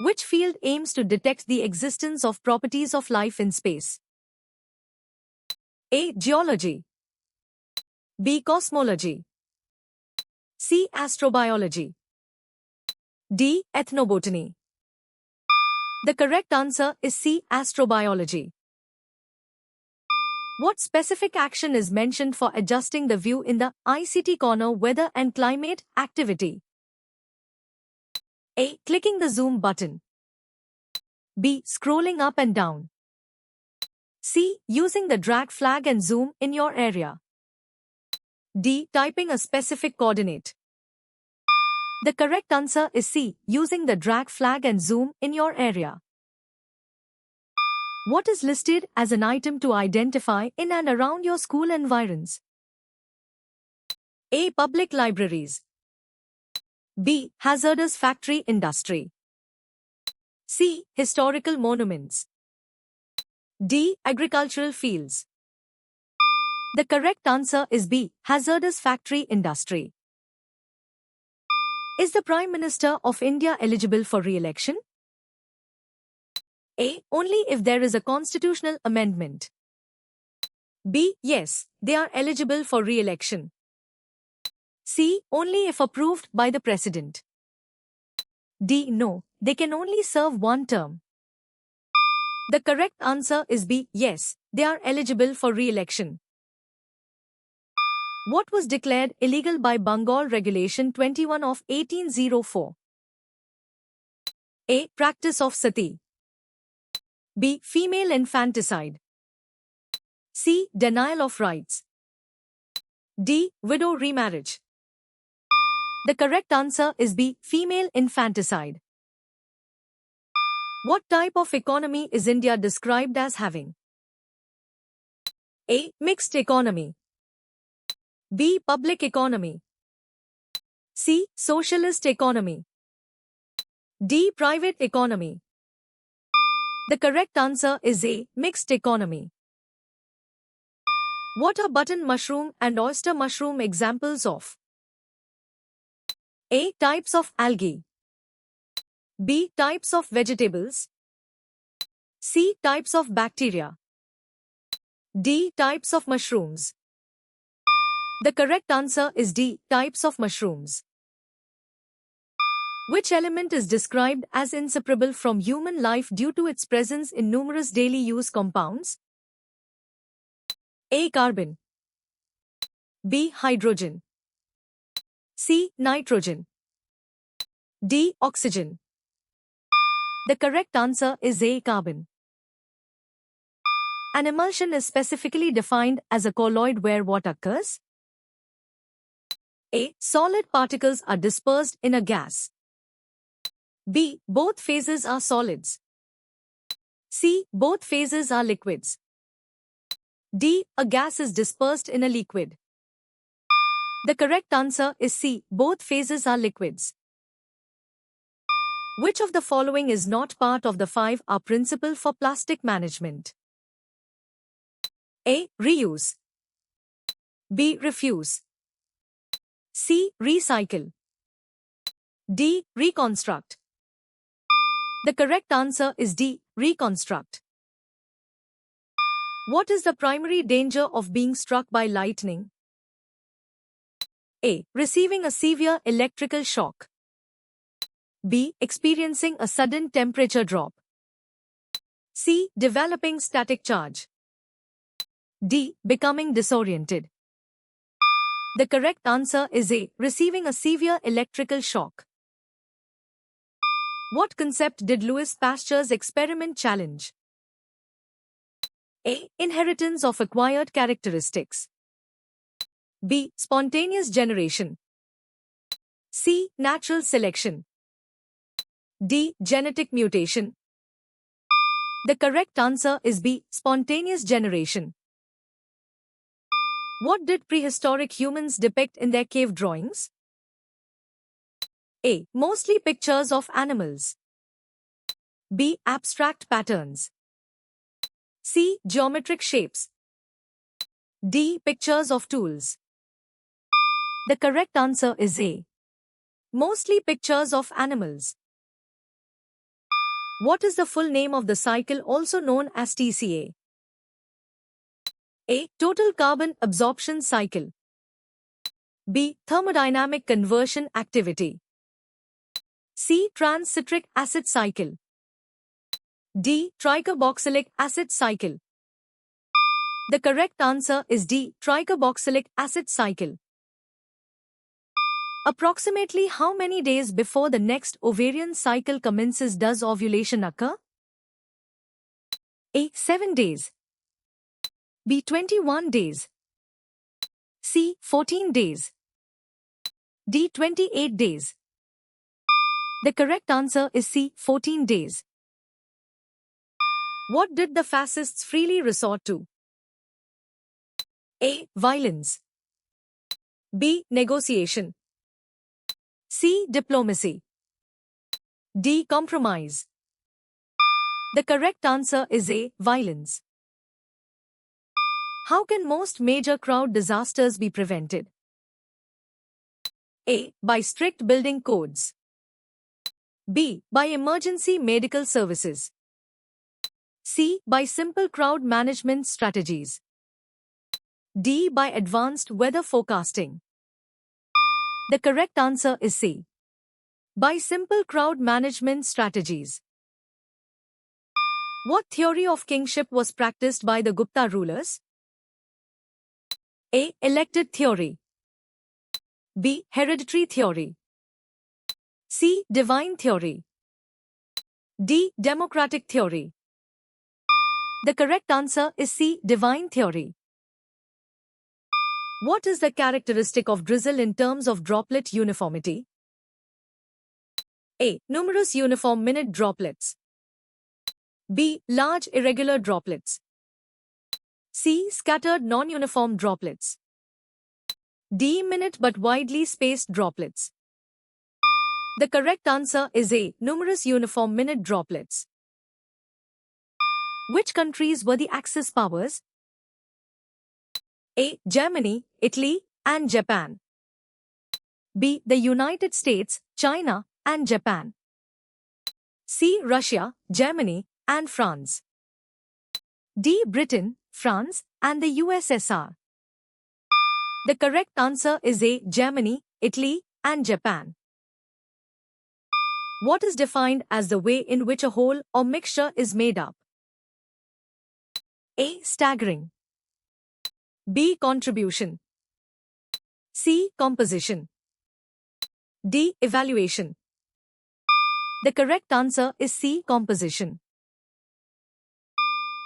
Which field aims to detect the existence of properties of life in space? A. Geology. B. Cosmology. C. Astrobiology. D. Ethnobotany. The correct answer is C. Astrobiology. What specific action is mentioned for adjusting the view in the ICT corner weather and climate activity? A. Clicking the zoom button. B. Scrolling up and down. C. Using the drag flag and zoom in your area. D. Typing a specific coordinate. The correct answer is C. Using the drag flag and zoom in your area. What is listed as an item to identify in and around your school environs? A. Public libraries. B. Hazardous factory industry. C. Historical monuments. D. Agricultural fields. The correct answer is B. Hazardous factory industry. Is the Prime Minister of India eligible for re-election? A. Only if there is a constitutional amendment. B. Yes, they are eligible for re-election. C. Only if approved by the President. D. No, they can only serve one term. The correct answer is B. Yes, they are eligible for re-election. What was declared illegal by Bengal Regulation 21 of 1804? A. Practice of sati. B. Female infanticide. C. Denial of rights. D. Widow remarriage. The correct answer is B. Female infanticide. What type of economy is India described as having? A. Mixed economy. B. Public economy. C. Socialist economy. D. Private economy. The correct answer is A. Mixed economy. What are button mushroom and oyster mushroom examples of? A. Types of algae. B. Types of vegetables. C. Types of bacteria. D. Types of mushrooms. The correct answer is D. Types of mushrooms. Which element is described as inseparable from human life due to its presence in numerous daily use compounds? A. Carbon. B. Hydrogen. C. Nitrogen. D. Oxygen. The correct answer is A. Carbon. An emulsion is specifically defined as a colloid where what occurs? A. Solid particles are dispersed in a gas. B. Both phases are solids. C. Both phases are liquids. D. A gas is dispersed in a liquid. The correct answer is C. Both phases are liquids. Which of the following is not part of the 5R principle for plastic management? A. Reuse. B. Refuse. C. Recycle. D. Reconstruct. The correct answer is D. Reconstruct. What is the primary danger of being struck by lightning? A. Receiving a severe electrical shock. B. Experiencing a sudden temperature drop. C. Developing static charge. D. Becoming disoriented. The correct answer is A. Receiving a severe electrical shock. What concept did Louis Pasteur's experiment challenge? A. Inheritance of acquired characteristics. B. Spontaneous generation. C. Natural selection. D. Genetic mutation. The correct answer is B. Spontaneous generation. What did prehistoric humans depict in their cave drawings? A. Mostly pictures of animals. B. Abstract patterns. C. Geometric shapes. D. Pictures of tools. The correct answer is A. Mostly pictures of animals. What is the full name of the cycle also known as TCA? A. Total carbon absorption cycle. B. Thermodynamic conversion activity. C. Trans-citric acid cycle. D. Tricarboxylic acid cycle. The correct answer is D. Tricarboxylic acid cycle. Approximately how many days before the next ovarian cycle commences does ovulation occur? A. 7 days. B. 21 days. C. 14 days. D. 28 days. The correct answer is C. 14 days. What did the fascists freely resort to? A. Violence. B. Negotiation. C. Diplomacy. D. Compromise. The correct answer is A. Violence. How can most major crowd disasters be prevented? A. By strict building codes. B. By emergency medical services. C. By simple crowd management strategies. D. By advanced weather forecasting. The correct answer is C. By simple crowd management strategies. What theory of kingship was practiced by the Gupta rulers? A. Elected theory. B. Hereditary theory. C. Divine theory. D. Democratic theory. The correct answer is C. Divine theory. What is the characteristic of drizzle in terms of droplet uniformity? A. Numerous uniform minute droplets. B. Large irregular droplets. C. Scattered non-uniform droplets. D. Minute but widely spaced droplets. The correct answer is A. Numerous uniform minute droplets. Which countries were the Axis powers? A. Germany, Italy, and Japan. B. The United States, China, and Japan. C. Russia, Germany, and France. D. Britain, France, and the USSR. The correct answer is A. Germany, Italy, and Japan. What is defined as the way in which a whole or mixture is made up? A. Staggering. B. Contribution. C. Composition. D. Evaluation. The correct answer is C. Composition.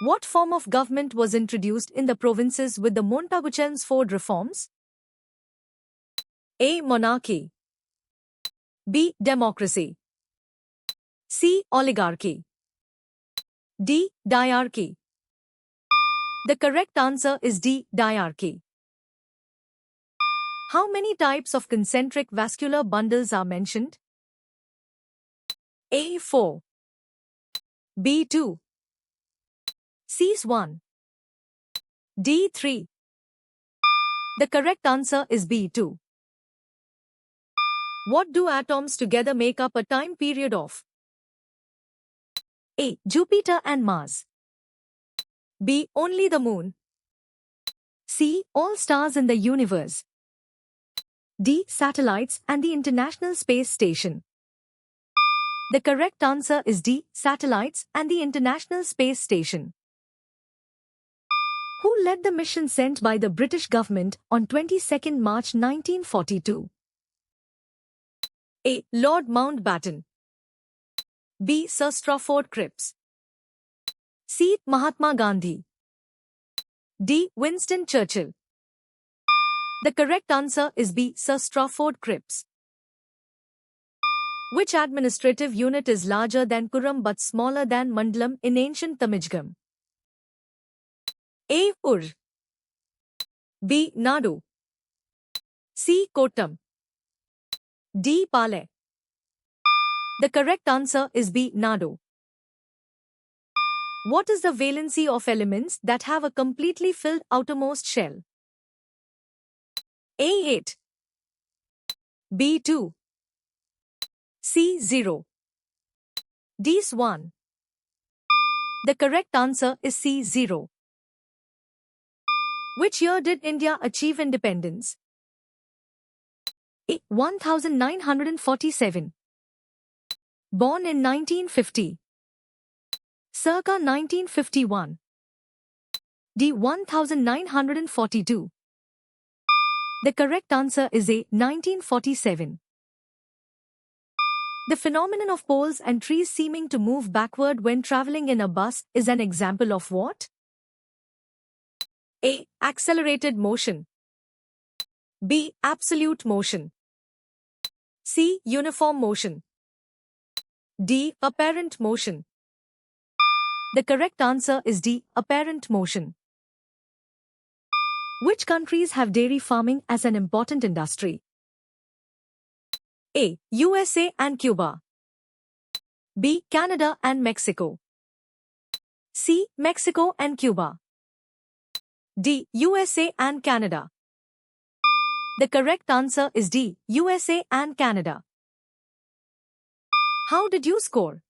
What form of government was introduced in the provinces with the Montagu-Chelmsford reforms? A. Monarchy. B. Democracy. C. Oligarchy. D. Diarchy. The correct answer is D. Diarchy. How many types of concentric vascular bundles are mentioned? A. 4. B. 2. C. 1. D. 3. The correct answer is B. 2. What do atoms together make up a time period of? A. Jupiter and Mars. B. Only the Moon. C. All stars in the universe. D. Satellites and the International Space Station. The correct answer is D. Satellites and the International Space Station. Who led the mission sent by the British government on 22nd March 1942? A. Lord Mountbatten. B. Sir Strawford Cripps. C. Mahatma Gandhi. D. Winston Churchill. The correct answer is B. Sir Strawford Cripps. Which administrative unit is larger than Kuram but smaller than Mandalam in ancient Tamizhgam? A. Ur. B. Nadu. C. Kotam. D. Pale. The correct answer is B. Nadu. What is the valency of elements that have a completely filled outermost shell? A. 8. B. 2. C. 0. D. 1. The correct answer is C. 0. Which year did India achieve independence? A. 1947. Born in 1950. Circa 1951. D. 1942. The correct answer is A. 1947. The phenomenon of poles and trees seeming to move backward when traveling in a bus is an example of what? A. Accelerated motion. B. Absolute motion. C. Uniform motion. D. Apparent motion. The correct answer is D. Apparent motion. Which countries have dairy farming as an important industry? A. USA and Cuba. B. Canada and Mexico. C. Mexico and Cuba. D. USA and Canada. The correct answer is D. USA and Canada. How did you score?